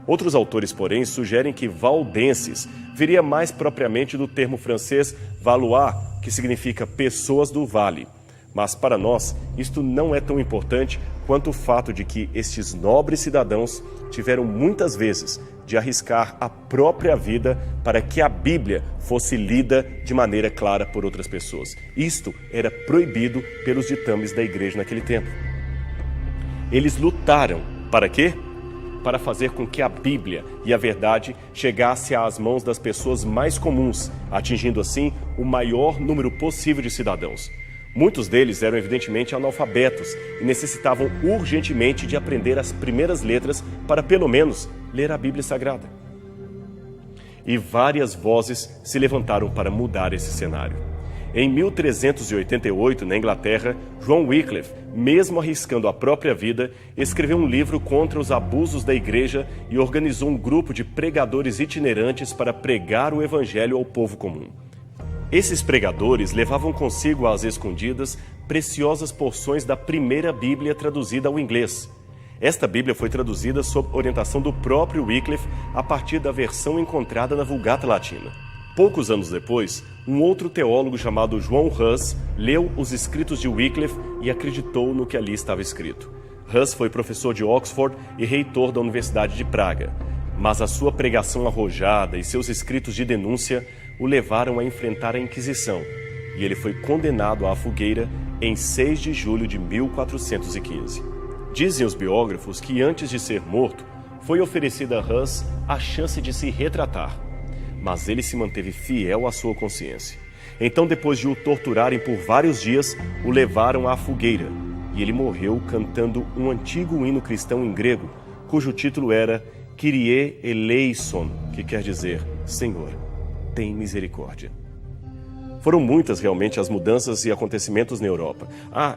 Outros autores, porém, sugerem que valdenses viria mais propriamente do termo francês valois, que significa pessoas do vale. Mas para nós, isto não é tão importante quanto o fato de que estes nobres cidadãos tiveram muitas vezes de arriscar a própria vida para que a Bíblia fosse lida de maneira clara por outras pessoas. Isto era proibido pelos ditames da igreja naquele tempo. Eles lutaram para quê? Para fazer com que a Bíblia e a verdade chegasse às mãos das pessoas mais comuns, atingindo assim o maior número possível de cidadãos. Muitos deles eram evidentemente analfabetos e necessitavam urgentemente de aprender as primeiras letras para, pelo menos, ler a Bíblia Sagrada. E várias vozes se levantaram para mudar esse cenário. Em 1388, na Inglaterra, John Wycliffe, mesmo arriscando a própria vida, escreveu um livro contra os abusos da igreja e organizou um grupo de pregadores itinerantes para pregar o evangelho ao povo comum. Esses pregadores levavam consigo às escondidas preciosas porções da primeira Bíblia traduzida ao inglês. Esta Bíblia foi traduzida sob orientação do próprio Wycliffe a partir da versão encontrada na Vulgata Latina. Poucos anos depois, um outro teólogo chamado João Hus leu os escritos de Wycliffe e acreditou no que ali estava escrito. Hus foi professor de Oxford e reitor da Universidade de Praga, mas a sua pregação arrojada e seus escritos de denúncia o levaram a enfrentar a Inquisição, e ele foi condenado à fogueira em 6 de julho de 1415. Dizem os biógrafos que antes de ser morto, foi oferecida a Hus a chance de se retratar, mas ele se manteve fiel à sua consciência. Então, depois de o torturarem por vários dias, o levaram à fogueira, e ele morreu cantando um antigo hino cristão em grego, cujo título era Kyrie eleison, que quer dizer, Senhor, tem misericórdia. Foram muitas realmente as mudanças e acontecimentos na Europa.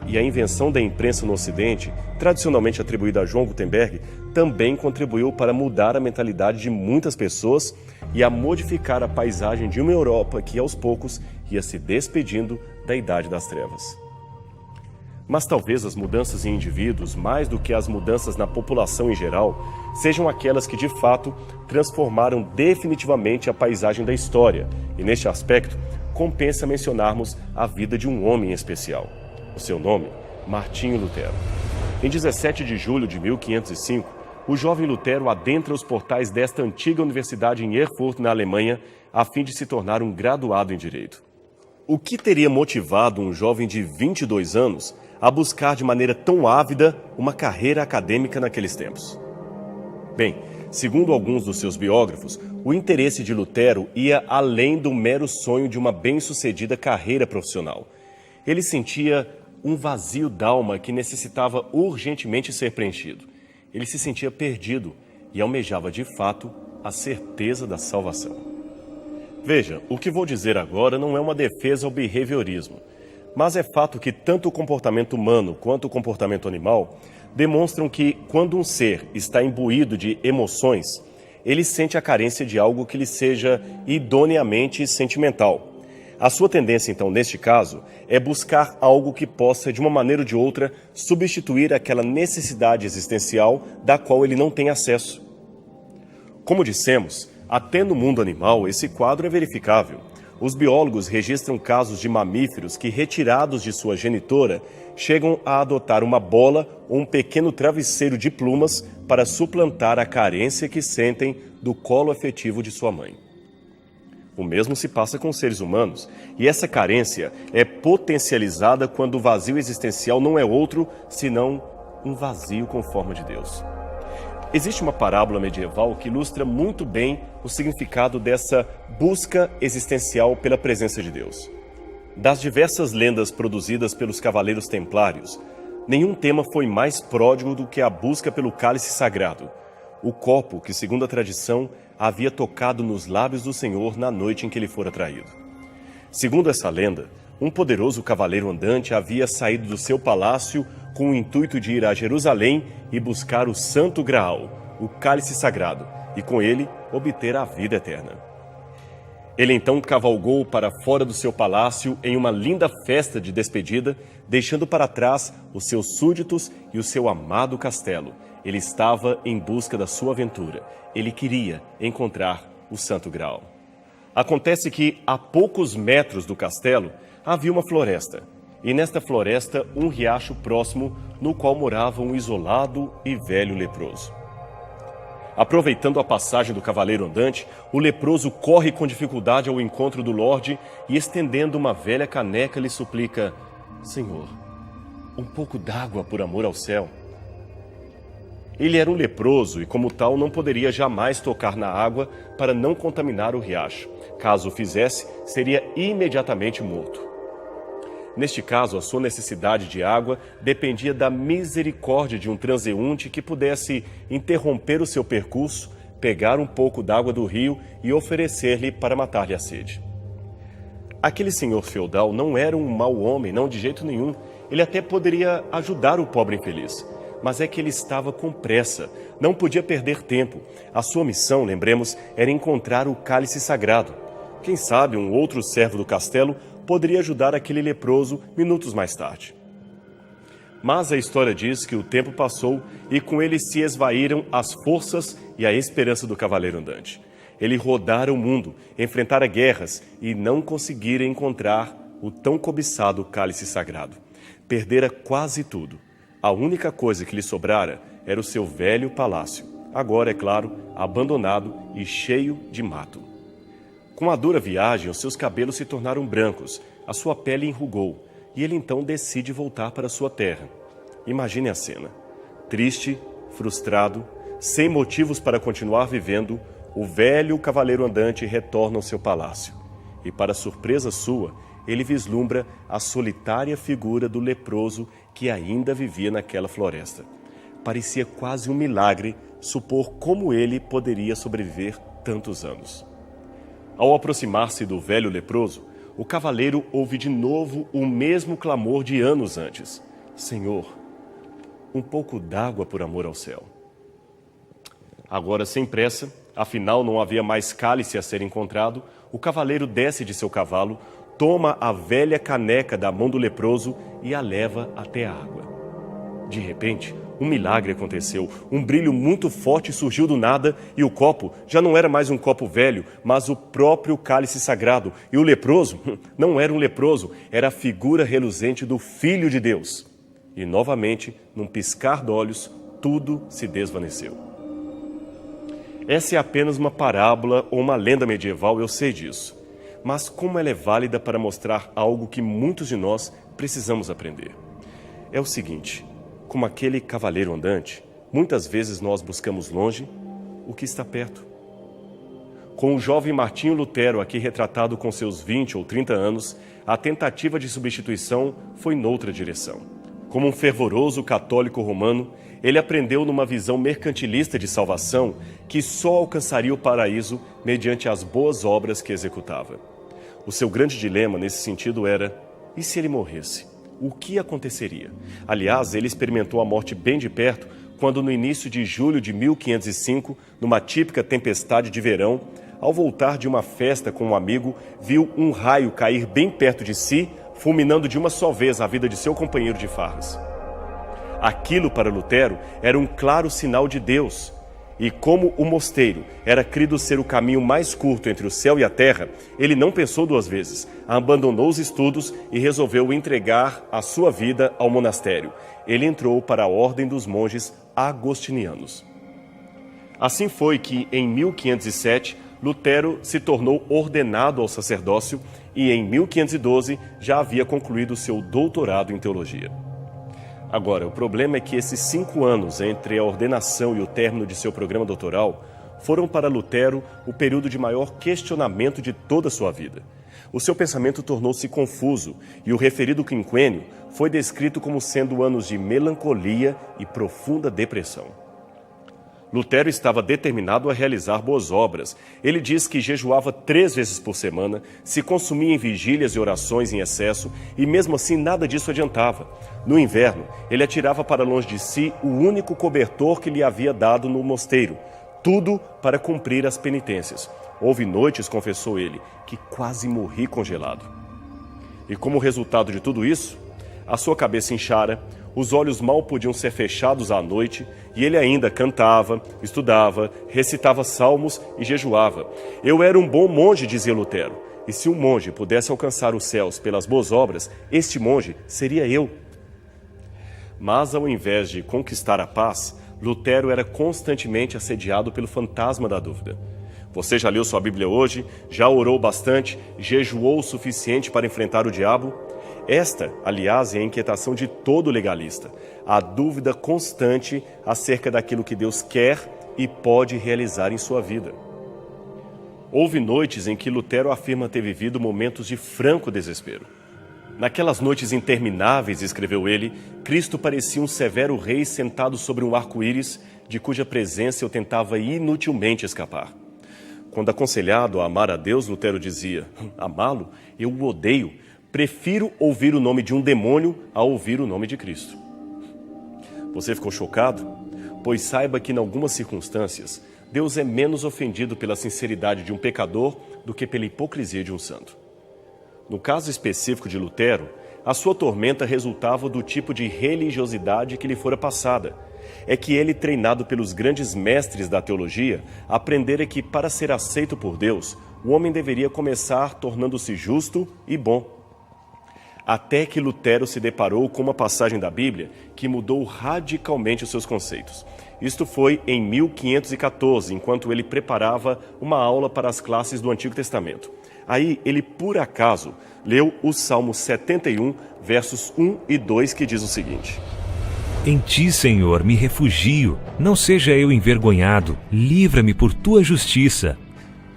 E a invenção da imprensa no Ocidente, tradicionalmente atribuída a João Gutenberg, também contribuiu para mudar a mentalidade de muitas pessoas e a modificar a paisagem de uma Europa que, aos poucos, ia se despedindo da Idade das Trevas. Mas talvez as mudanças em indivíduos, mais do que as mudanças na população em geral, sejam aquelas que, de fato, transformaram definitivamente a paisagem da história. E, neste aspecto, compensa mencionarmos a vida de um homem especial. O seu nome, Martinho Lutero. Em 17 de julho de 1505, o jovem Lutero adentra os portais desta antiga universidade em Erfurt, na Alemanha, a fim de se tornar um graduado em Direito. O que teria motivado um jovem de 22 anos a buscar de maneira tão ávida uma carreira acadêmica naqueles tempos? Bem, segundo alguns dos seus biógrafos, o interesse de Lutero ia além do mero sonho de uma bem-sucedida carreira profissional. Ele sentia um vazio d'alma que necessitava urgentemente ser preenchido. Ele se sentia perdido e almejava de fato a certeza da salvação. Veja, o que vou dizer agora não é uma defesa ao behaviorismo, mas é fato que tanto o comportamento humano quanto o comportamento animal demonstram que, quando um ser está imbuído de emoções, ele sente a carência de algo que lhe seja idoneamente sentimental. A sua tendência, então, neste caso, é buscar algo que possa, de uma maneira ou de outra, substituir aquela necessidade existencial da qual ele não tem acesso. Como dissemos, até no mundo animal esse quadro é verificável. Os biólogos registram casos de mamíferos que, retirados de sua genitora, chegam a adotar uma bola ou um pequeno travesseiro de plumas para suplantar a carência que sentem do colo afetivo de sua mãe. O mesmo se passa com os seres humanos, e essa carência é potencializada quando o vazio existencial não é outro senão um vazio com forma de Deus. Existe uma parábola medieval que ilustra muito bem o significado dessa busca existencial pela presença de Deus. Das diversas lendas produzidas pelos cavaleiros templários, nenhum tema foi mais pródigo do que a busca pelo cálice sagrado, o copo que, segundo a tradição, havia tocado nos lábios do Senhor na noite em que ele fora traído. Segundo essa lenda, um poderoso cavaleiro andante havia saído do seu palácio com o intuito de ir a Jerusalém e buscar o Santo Graal, o cálice sagrado, e com ele obter a vida eterna. Ele então cavalgou para fora do seu palácio em uma linda festa de despedida, deixando para trás os seus súditos e o seu amado castelo. Ele estava em busca da sua aventura. Ele queria encontrar o Santo Graal. Acontece que, a poucos metros do castelo, havia uma floresta. E nesta floresta, um riacho próximo, no qual morava um isolado e velho leproso. Aproveitando a passagem do cavaleiro andante, o leproso corre com dificuldade ao encontro do Lorde e, estendendo uma velha caneca, lhe suplica: Senhor, um pouco d'água por amor ao céu. Ele era um leproso e, como tal, não poderia jamais tocar na água para não contaminar o riacho. Caso o fizesse, seria imediatamente morto. Neste caso, a sua necessidade de água dependia da misericórdia de um transeunte que pudesse interromper o seu percurso, pegar um pouco d'água do rio e oferecer-lhe para matar-lhe a sede. Aquele senhor feudal não era um mau homem, não de jeito nenhum. Ele até poderia ajudar o pobre infeliz. Mas é que ele estava com pressa, não podia perder tempo. A sua missão, lembremos, era encontrar o cálice sagrado. Quem sabe um outro servo do castelo poderia ajudar aquele leproso minutos mais tarde. Mas a história diz que o tempo passou e com ele se esvaíram as forças e a esperança do cavaleiro andante. Ele rodara o mundo, enfrentara guerras e não conseguira encontrar o tão cobiçado cálice sagrado. Perdera quase tudo. A única coisa que lhe sobrara era o seu velho palácio, agora, é claro, abandonado e cheio de mato. Com a dura viagem, os seus cabelos se tornaram brancos, a sua pele enrugou, e ele então decide voltar para sua terra. Imagine a cena. Triste, frustrado, sem motivos para continuar vivendo, o velho cavaleiro andante retorna ao seu palácio. E, para surpresa sua, ele vislumbra a solitária figura do leproso que ainda vivia naquela floresta. Parecia quase um milagre supor como ele poderia sobreviver tantos anos. Ao aproximar-se do velho leproso, o cavaleiro ouve de novo o mesmo clamor de anos antes. Senhor, um pouco d'água por amor ao céu. Agora, sem pressa, afinal não havia mais cálice a ser encontrado, o cavaleiro desce de seu cavalo, toma a velha caneca da mão do leproso e a leva até a água. De repente, um milagre aconteceu. Um brilho muito forte surgiu do nada e o copo já não era mais um copo velho, mas o próprio cálice sagrado. E o leproso não era um leproso, era a figura reluzente do Filho de Deus. E novamente, num piscar de olhos, tudo se desvaneceu. Essa é apenas uma parábola ou uma lenda medieval, eu sei disso. Mas como ela é válida para mostrar algo que muitos de nós precisamos aprender? É o seguinte, como aquele cavaleiro andante, muitas vezes nós buscamos longe o que está perto. Com o jovem Martinho Lutero, aqui retratado com seus 20 ou 30 anos, a tentativa de substituição foi noutra direção. Como um fervoroso católico romano, ele aprendeu numa visão mercantilista de salvação que só alcançaria o paraíso mediante as boas obras que executava. O seu grande dilema nesse sentido era, e se ele morresse? O que aconteceria? Aliás, ele experimentou a morte bem de perto quando no início de julho de 1505, numa típica tempestade de verão, ao voltar de uma festa com um amigo, viu um raio cair bem perto de si, fulminando de uma só vez a vida de seu companheiro de farras. Aquilo, para Lutero, era um claro sinal de Deus. E como o mosteiro era crido ser o caminho mais curto entre o céu e a terra, ele não pensou duas vezes, abandonou os estudos e resolveu entregar a sua vida ao monastério. Ele entrou para a ordem dos monges agostinianos. Assim foi que, em 1507, Lutero se tornou ordenado ao sacerdócio e, em 1512, já havia concluído seu doutorado em teologia. Agora, o problema é que esses 5 anos entre a ordenação e o término de seu programa doutoral foram para Lutero o período de maior questionamento de toda a sua vida. O seu pensamento tornou-se confuso e o referido quinquênio foi descrito como sendo anos de melancolia e profunda depressão. Lutero estava determinado a realizar boas obras. Ele diz que jejuava 3 vezes por semana, se consumia em vigílias e orações em excesso, e mesmo assim nada disso adiantava. No inverno, ele atirava para longe de si o único cobertor que lhe havia dado no mosteiro, tudo para cumprir as penitências. Houve noites, confessou ele, que quase morri congelado. E como resultado de tudo isso, a sua cabeça inchara, os olhos mal podiam ser fechados à noite e ele ainda cantava, estudava, recitava salmos e jejuava. Eu era um bom monge, dizia Lutero, e se um monge pudesse alcançar os céus pelas boas obras, este monge seria eu. Mas ao invés de conquistar a paz, Lutero era constantemente assediado pelo fantasma da dúvida. Você já leu sua Bíblia hoje? Já orou bastante? Jejuou o suficiente para enfrentar o diabo? Esta, aliás, é a inquietação de todo legalista, a dúvida constante acerca daquilo que Deus quer e pode realizar em sua vida. Houve noites em que Lutero afirma ter vivido momentos de franco desespero. Naquelas noites intermináveis, escreveu ele, Cristo parecia um severo rei sentado sobre um arco-íris, de cuja presença eu tentava inutilmente escapar. Quando aconselhado a amar a Deus, Lutero dizia: amá-lo? Eu o odeio. Prefiro ouvir o nome de um demônio a ouvir o nome de Cristo. Você ficou chocado? Pois saiba que, em algumas circunstâncias, Deus é menos ofendido pela sinceridade de um pecador do que pela hipocrisia de um santo. No caso específico de Lutero, a sua tormenta resultava do tipo de religiosidade que lhe fora passada. É que ele, treinado pelos grandes mestres da teologia, aprendera que, para ser aceito por Deus, o homem deveria começar tornando-se justo e bom. Até que Lutero se deparou com uma passagem da Bíblia que mudou radicalmente os seus conceitos. Isto foi em 1514, enquanto ele preparava uma aula para as classes do Antigo Testamento. Aí ele, por acaso, leu o Salmo 71, versos 1 e 2, que diz o seguinte: Em ti, Senhor, me refugio. Não seja eu envergonhado. Livra-me por tua justiça.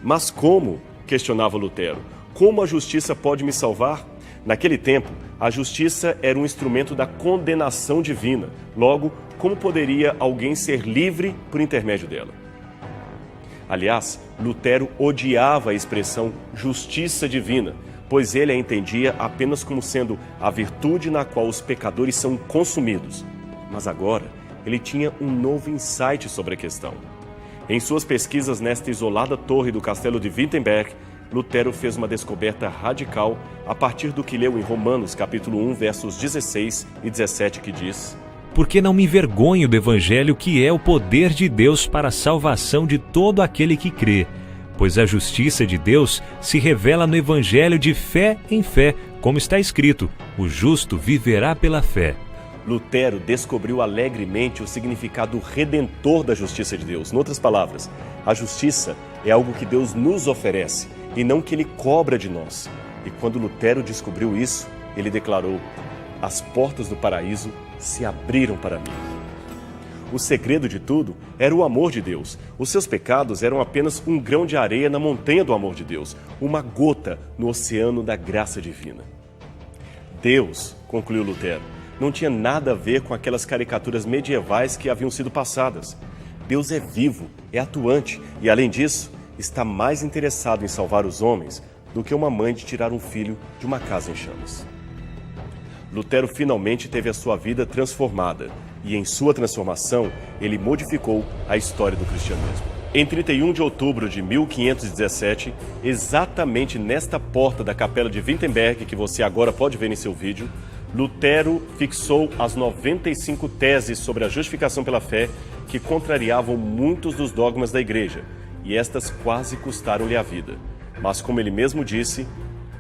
Mas como? Questionava Lutero. Como a justiça pode me salvar? Naquele tempo, a justiça era um instrumento da condenação divina. Logo, como poderia alguém ser livre por intermédio dela? Aliás, Lutero odiava a expressão justiça divina, pois ele a entendia apenas como sendo a virtude na qual os pecadores são consumidos. Mas agora, ele tinha um novo insight sobre a questão. Em suas pesquisas nesta isolada torre do castelo de Wittenberg, Lutero fez uma descoberta radical a partir do que leu em Romanos, capítulo 1, versos 16 e 17, que diz: Porque não me envergonho do Evangelho, que é o poder de Deus para a salvação de todo aquele que crê. Pois a justiça de Deus se revela no Evangelho de fé em fé, como está escrito: o justo viverá pela fé. Lutero descobriu alegremente o significado redentor da justiça de Deus. Em outras palavras, a justiça é algo que Deus nos oferece e não que Ele cobra de nós. E quando Lutero descobriu isso, ele declarou: as portas do paraíso se abriram para mim. O segredo de tudo era o amor de Deus. Os seus pecados eram apenas um grão de areia na montanha do amor de Deus, uma gota no oceano da graça divina. Deus, concluiu Lutero, não tinha nada a ver com aquelas caricaturas medievais que haviam sido passadas. Deus é vivo, é atuante e, além disso, está mais interessado em salvar os homens do que uma mãe de tirar um filho de uma casa em chamas. Lutero finalmente teve a sua vida transformada e, em sua transformação, ele modificou a história do cristianismo. Em 31 de outubro de 1517, exatamente nesta porta da capela de Wittenberg, que você agora pode ver em seu vídeo, Lutero fixou as 95 teses sobre a justificação pela fé que contrariavam muitos dos dogmas da igreja, e estas quase custaram-lhe a vida. Mas, como ele mesmo disse,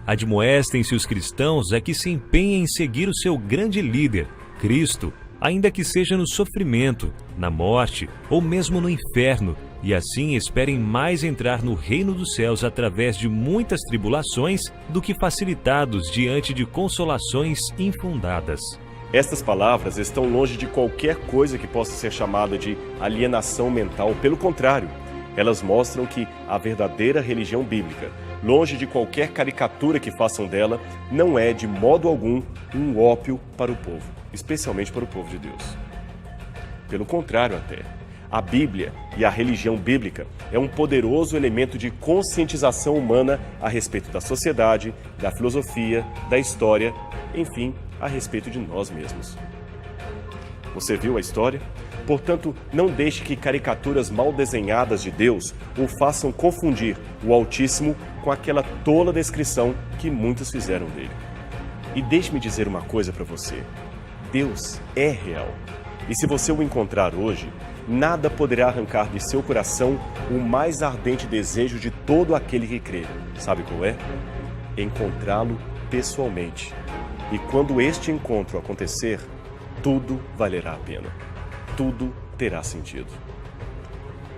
admoestem-se os cristãos a que se empenhem em seguir o seu grande líder, Cristo, ainda que seja no sofrimento, na morte ou mesmo no inferno, e assim esperem mais entrar no reino dos céus através de muitas tribulações do que facilitados diante de consolações infundadas. Estas palavras estão longe de qualquer coisa que possa ser chamada de alienação mental. Pelo contrário, elas mostram que a verdadeira religião bíblica, longe de qualquer caricatura que façam dela, não é de modo algum um ópio para o povo, especialmente para o povo de Deus. Pelo contrário até, a Bíblia e a religião bíblica é um poderoso elemento de conscientização humana a respeito da sociedade, da filosofia, da história, enfim, a respeito de nós mesmos. Você viu a história? Portanto, não deixe que caricaturas mal desenhadas de Deus o façam confundir o Altíssimo com aquela tola descrição que muitos fizeram dele. E deixe-me dizer uma coisa para você: Deus é real. E se você o encontrar hoje, nada poderá arrancar de seu coração o mais ardente desejo de todo aquele que crê. Sabe qual é? Encontrá-lo pessoalmente. E quando este encontro acontecer, tudo valerá a pena. Tudo terá sentido.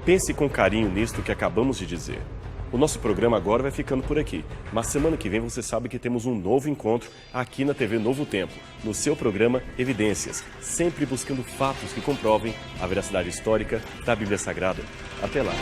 Pense com carinho nisto que acabamos de dizer. O nosso programa agora vai ficando por aqui, mas semana que vem você sabe que temos um novo encontro aqui na TV Novo Tempo, no seu programa Evidências, sempre buscando fatos que comprovem a veracidade histórica da Bíblia Sagrada. Até lá!